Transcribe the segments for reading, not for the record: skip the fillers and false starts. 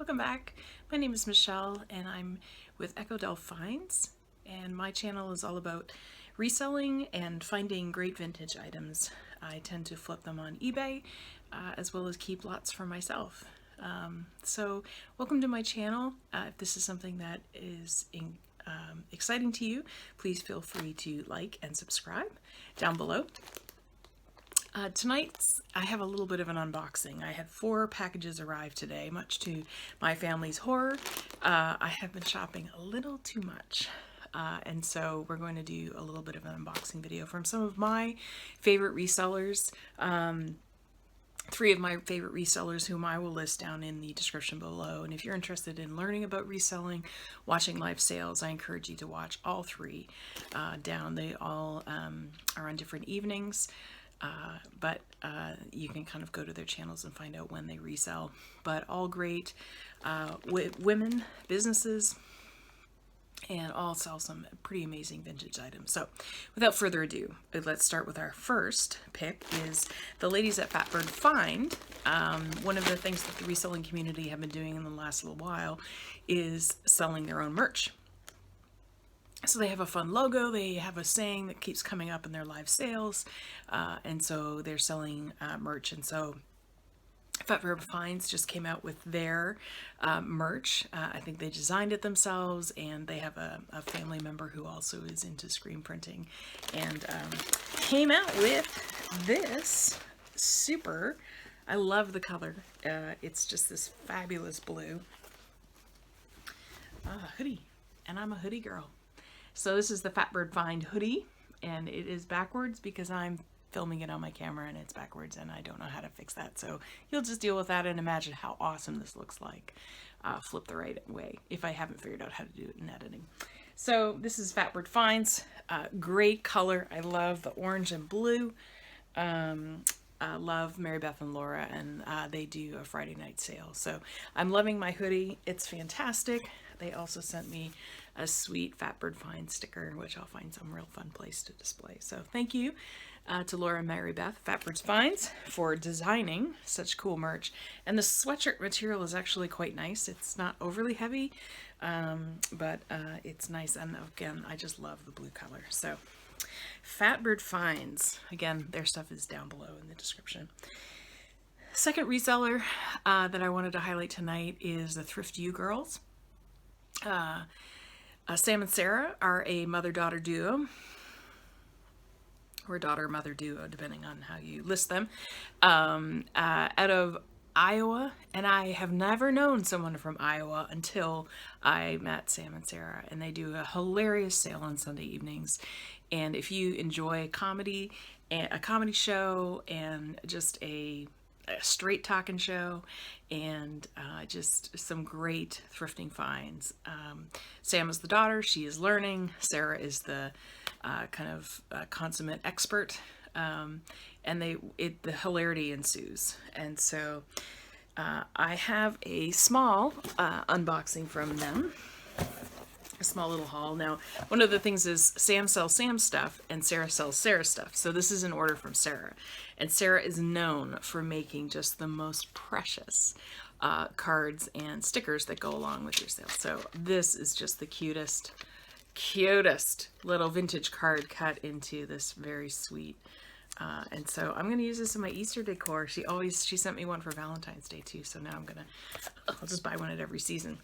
Welcome back. My name is Michelle and I'm with Echo Del Finds, and my channel is all about reselling and finding great vintage items. I tend to flip them on eBay as well as keep lots for myself. So welcome to my channel. If this is something that is exciting to you, please feel free to like and subscribe down below. Tonight I have a little bit of an unboxing. I had 4 packages arrive today, much to my family's horror. I have been shopping a little too much. And so we're going to do a little bit of an unboxing video from some of my favorite resellers. 3 of my favorite resellers whom I will list down in the description below. And if you're interested in learning about reselling, watching live sales, I encourage you to watch all 3 down. They all are on different evenings. But you can kind of go to their channels and find out when they resell. But all great women businesses, and all sell some pretty amazing vintage items. So without further ado, let's start with our first pick. Is the ladies at Fatbird Find. One of the things that the reselling community have been doing in the last little while is selling their own merch. So they have a fun logo, they have a saying that keeps coming up in their live sales, and so they're selling merch. And so Fatbird Finds just came out with their merch. I think they designed it themselves, and they have a family member who also is into screen printing, and came out with this super, I love the color, it's just this fabulous blue hoodie, and I'm a hoodie girl. So this is the Fatbird Find hoodie, and it is backwards because I'm filming it on my camera and it's backwards and I don't know how to fix that. So you'll just deal with that and imagine how awesome this looks like. Flip the right way if I haven't figured out how to do it in editing. So this is Fatbird Finds. Great color. I love the orange and blue. I love Mary Beth and Laura, and they do a Friday night sale. So I'm loving my hoodie. It's fantastic. They also sent me a sweet Fatbird Finds sticker, which I'll find some real fun place to display. So thank you to Laura and Mary Beth, Fatbird Finds, for designing such cool merch. And the sweatshirt material is actually quite nice. It's not overly heavy, but it's nice. And again, I just love the blue color. So Fatbird Finds, again, their stuff is down below in the description. Second reseller that I wanted to highlight tonight is the Thrift You Girls. Sam and Sarah are a mother-daughter duo, or daughter-mother duo, depending on how you list them, out of Iowa, and I have never known someone from Iowa until I met Sam and Sarah, and they do a hilarious sale on Sunday evenings. And if you enjoy comedy, and a comedy show, and just a straight talking show, and just some great thrifting finds. Sam is the daughter, she is learning. Sarah is the kind of consummate expert, and the hilarity ensues. And so I have a small unboxing from them. A small little haul. Now, one of the things is Sam sells Sam's stuff and Sarah sells Sarah's stuff. So this is an order from Sarah. And Sarah is known for making just the most precious cards and stickers that go along with your sale. So this is just the cutest little vintage card cut into this very sweet. And so I'm going to use this in my Easter decor. She sent me one for Valentine's Day too. So now I'll just buy one at every season.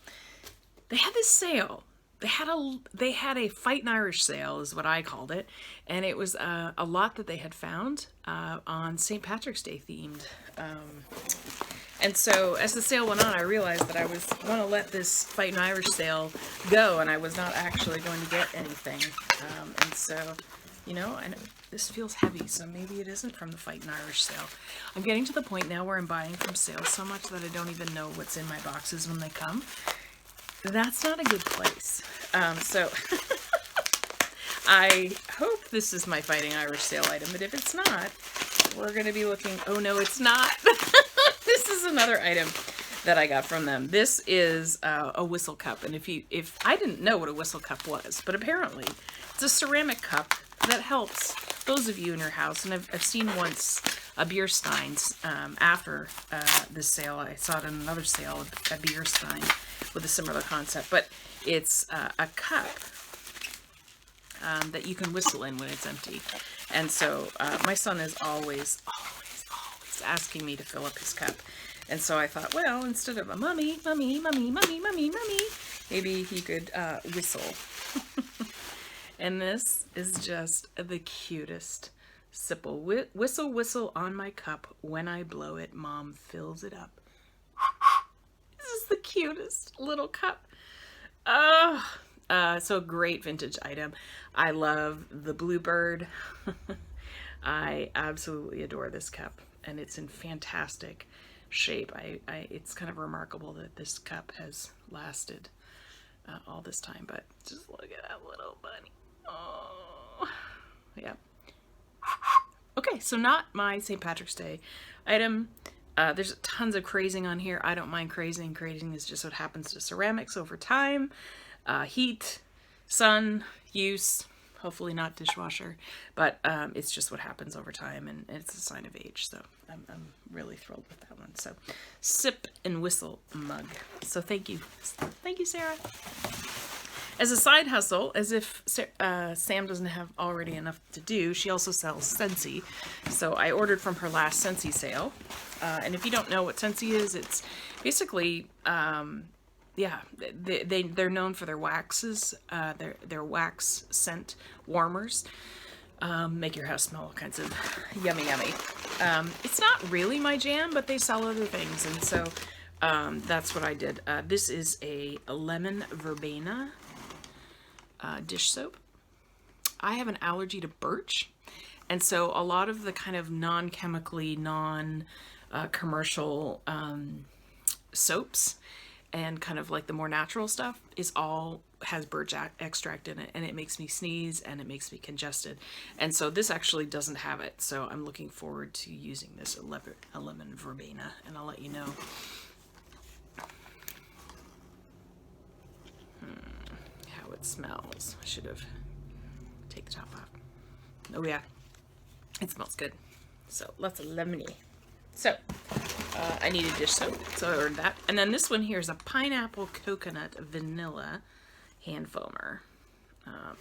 They had this sale. They had a Fightin' Irish sale, is what I called it, and it was a lot that they had found on St. Patrick's Day themed. And so as the sale went on, I realized that I was going to let this Fightin' Irish sale go, and I was not actually going to get anything. And so, you know, and this feels heavy, so maybe it isn't from the Fightin' Irish sale. I'm getting to the point now where I'm buying from sales so much that I don't even know what's in my boxes when they come. That's not a good place. So I hope this is my Fighting Irish sale item, but if it's not, we're going to be looking. Oh no, it's not. This is another item that I got from them. This is a whistle cup, and if I didn't know what a whistle cup was, but apparently it's a ceramic cup that helps those of you in your house, and I've seen once a beer steins after this sale. I saw it in another sale, a beer stein with a similar concept, but it's a cup that you can whistle in when it's empty. And so my son is always asking me to fill up his cup. And so I thought, well, instead of a mummy, maybe he could whistle. And this is just the cutest sipple. Whistle, whistle on my cup. When I blow it, Mom fills it up. This is the cutest little cup. So a great vintage item. I love the bluebird. I absolutely adore this cup, and it's in fantastic shape. It's kind of remarkable that this cup has lasted all this time, but just look at that little bunny. Oh, yeah. Okay, so not my St. Patrick's Day item. There's tons of crazing on here. I don't mind crazing. Crazing is just what happens to ceramics over time. Heat, sun, use, hopefully not dishwasher, but it's just what happens over time, and it's a sign of age, so I'm really thrilled with that one. So, sip and whistle mug. So thank you. Thank you, Sarah. As a side hustle, as if Sam doesn't have already enough to do, she also sells scentsy. So I ordered from her last scentsy sale. And if you don't know what scentsy is, it's basically, yeah, they're known for their waxes, their wax scent warmers. Make your house smell all kinds of yummy. It's not really my jam, but they sell other things. And so that's what I did. This is a lemon verbena dish soap. I have an allergy to birch, and so a lot of the kind of non-chemically, non-commercial soaps and kind of like the more natural stuff has birch extract in it, and it makes me sneeze and it makes me congested. And so this actually doesn't have it, so I'm looking forward to using this a lemon verbena, and I'll let you know. How it smells. I should have taken the top off. Oh yeah, it smells good. So lots of lemony. So I need a dish soap, so I ordered that. And then this one here is a pineapple coconut vanilla hand foamer.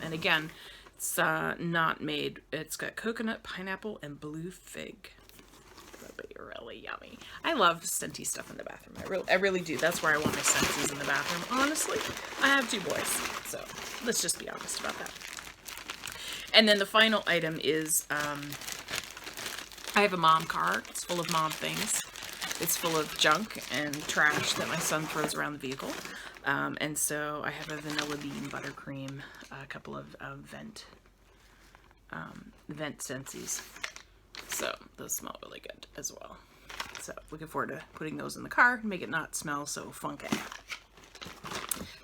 And again, it's not made. It's got coconut, pineapple, and blue fig. That'll be really yummy. I love scenty stuff in the bathroom. I really do. That's where I want my scents, in the bathroom. Honestly, I have 2 boys, so let's just be honest about that. And then the final item is I have a mom car. It's full of mom things. It's full of junk and trash that my son throws around the vehicle. And so I have a vanilla bean buttercream, a couple of vent scentsies. So those smell really good as well. So looking forward to putting those in the car and make it not smell so funky.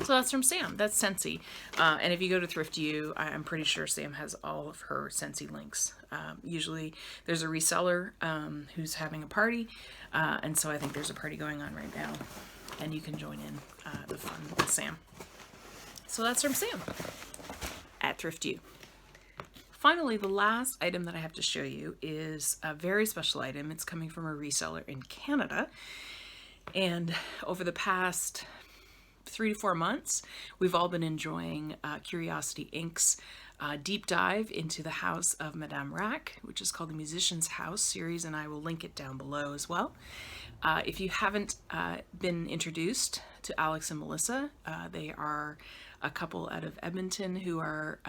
So that's from Sam. That's Scentsy. And if you go to Thrift U, I'm pretty sure Sam has all of her Scentsy links. Usually there's a reseller who's having a party. And so I think there's a party going on right now. And you can join in the fun with Sam. So that's from Sam at Thrift U. Finally, the last item that I have to show you is a very special item. It's coming from a reseller in Canada. And over the past 3 to 4 months, we've all been enjoying Curiosity Inc.'s deep dive into the house of Madame Rack, which is called the Musician's House series, and I will link it down below as well. If you haven't been introduced to Alex and Melissa, they are a couple out of Edmonton who are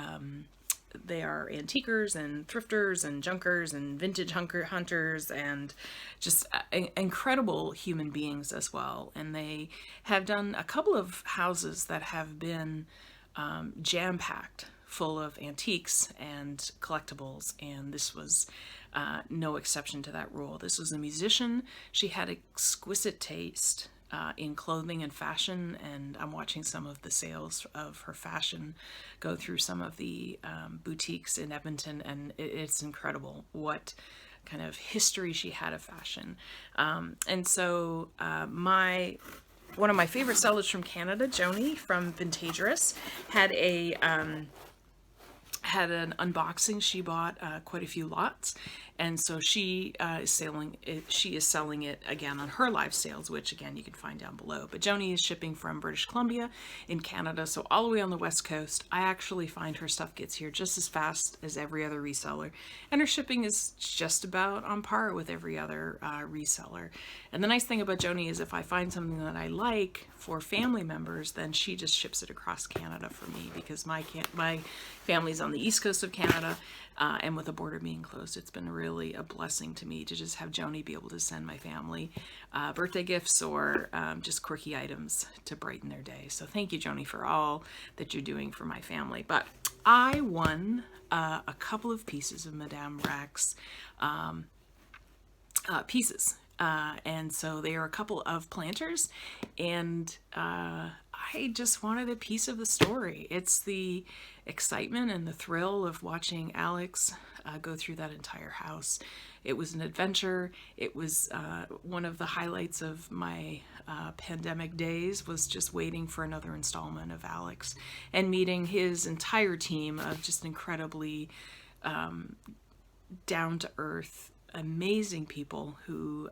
they are antiquers and thrifters and junkers and vintage hunters and just incredible human beings as well. And they have done a couple of houses that have been jam-packed full of antiques and collectibles, and this was no exception to that rule. This was a musician. She had exquisite taste in clothing and fashion, and I'm watching some of the sales of her fashion go through some of the boutiques in Edmonton, and it's incredible what kind of history she had of fashion. And so one of my favorite sellers from Canada, Joni from Vintagerous, had a had an unboxing. She bought quite a few lots, and so she is selling it. She is selling it again on her live sales, which again you can find down below. But Joni is shipping from British Columbia in Canada, so all the way on the West Coast. I actually find her stuff gets here just as fast as every other reseller, and her shipping is just about on par with every other reseller. And the nice thing about Joni is if I find something that I like for family members, then she just ships it across Canada for me, because my family's on the east coast of Canada, and with the border being closed, it's been really a blessing to me to just have Joni be able to send my family birthday gifts or just quirky items to brighten their day. So thank you, Joni, for all that you're doing for my family. But I won a couple of pieces of Madame Rack's pieces. And so they are a couple of planters, and I just wanted a piece of the story. It's the excitement and the thrill of watching Alex go through that entire house. It was an adventure. It was one of the highlights of my pandemic days, was just waiting for another installment of Alex and meeting his entire team of just incredibly down-to-earth, amazing people who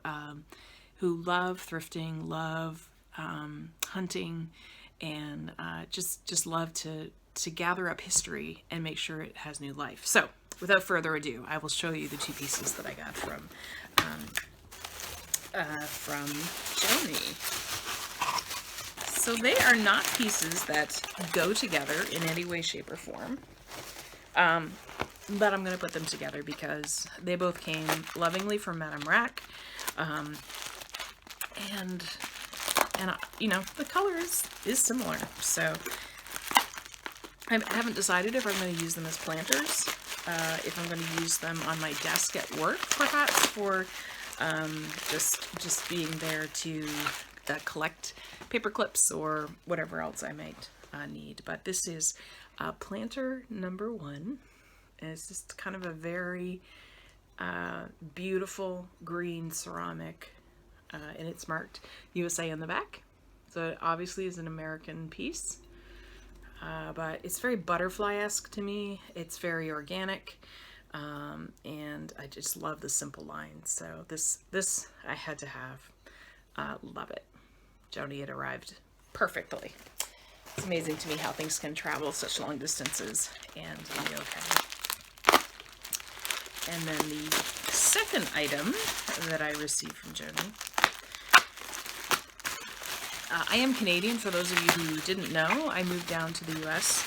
love thrifting, love hunting, and just love to gather up history and make sure it has new life. So without further ado, I will show you the two pieces that I got from Joni. So they are not pieces that go together in any way, shape, or form. But I'm going to put them together because they both came lovingly from Madame Rack. And you know, the color is similar. So I haven't decided if I'm going to use them as planters, if I'm going to use them on my desk at work, perhaps, for just being there to collect paper clips or whatever else I might need. But this is planter number 1. And it's just kind of a very beautiful green ceramic, and it's marked USA on the back. So it obviously is an American piece, but it's very butterfly-esque to me. It's very organic, and I just love the simple lines. So this I had to have. Love it. Joni, it arrived perfectly. It's amazing to me how things can travel such long distances and be okay. And then the second item that I received from Joni. I am Canadian, for those of you who didn't know. I moved down to the US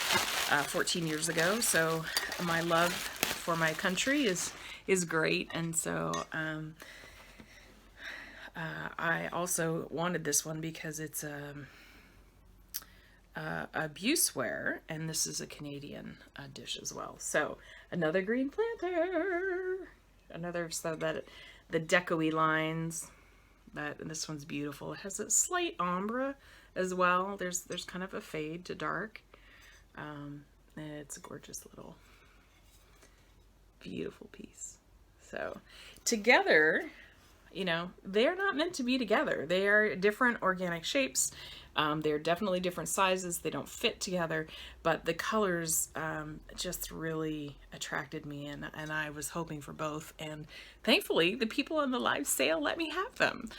14 years ago, so my love for my country is great. And so I also wanted this one because it's a Buseware, and this is a Canadian dish as well. So another green planter, another, so that the deco-y lines, but this one's beautiful. It has a slight ombre as well. There's kind of a fade to dark. And it's a gorgeous little beautiful piece. So together, you know, they're not meant to be together. They are different organic shapes. They're definitely different sizes. They don't fit together, but the colors just really attracted me, and I was hoping for both. And thankfully, the people on the live sale let me have them.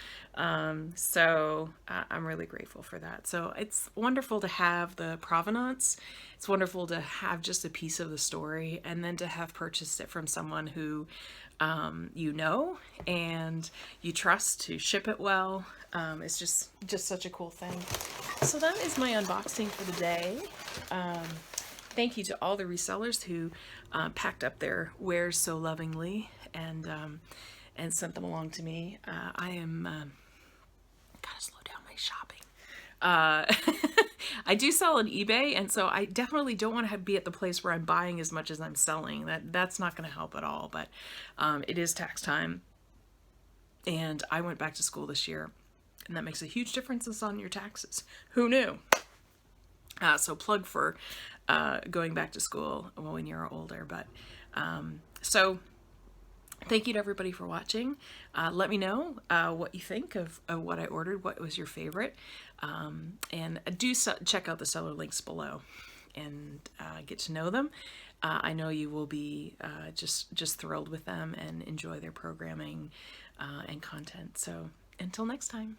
So I'm really grateful for that. So it's wonderful to have the provenance. It's wonderful to have just a piece of the story, and then to have purchased it from someone who you know and you trust to ship it well. It's just such a cool thing. So that is my unboxing for the day. Thank you to all the resellers who packed up their wares so lovingly and sent them along to me. I am gotta slow down my shopping. I do sell on eBay, and so I definitely don't want to be at the place where I'm buying as much as I'm selling. That's not going to help at all. But it is tax time, and I went back to school this year, and that makes a huge difference on your taxes. Who knew? So plug for going back to school when you're older. But so thank you to everybody for watching. Let me know what you think of what I ordered. What was your favorite? And do check out the seller links below and get to know them. I know you will be just thrilled with them and enjoy their programming and content. So until next time.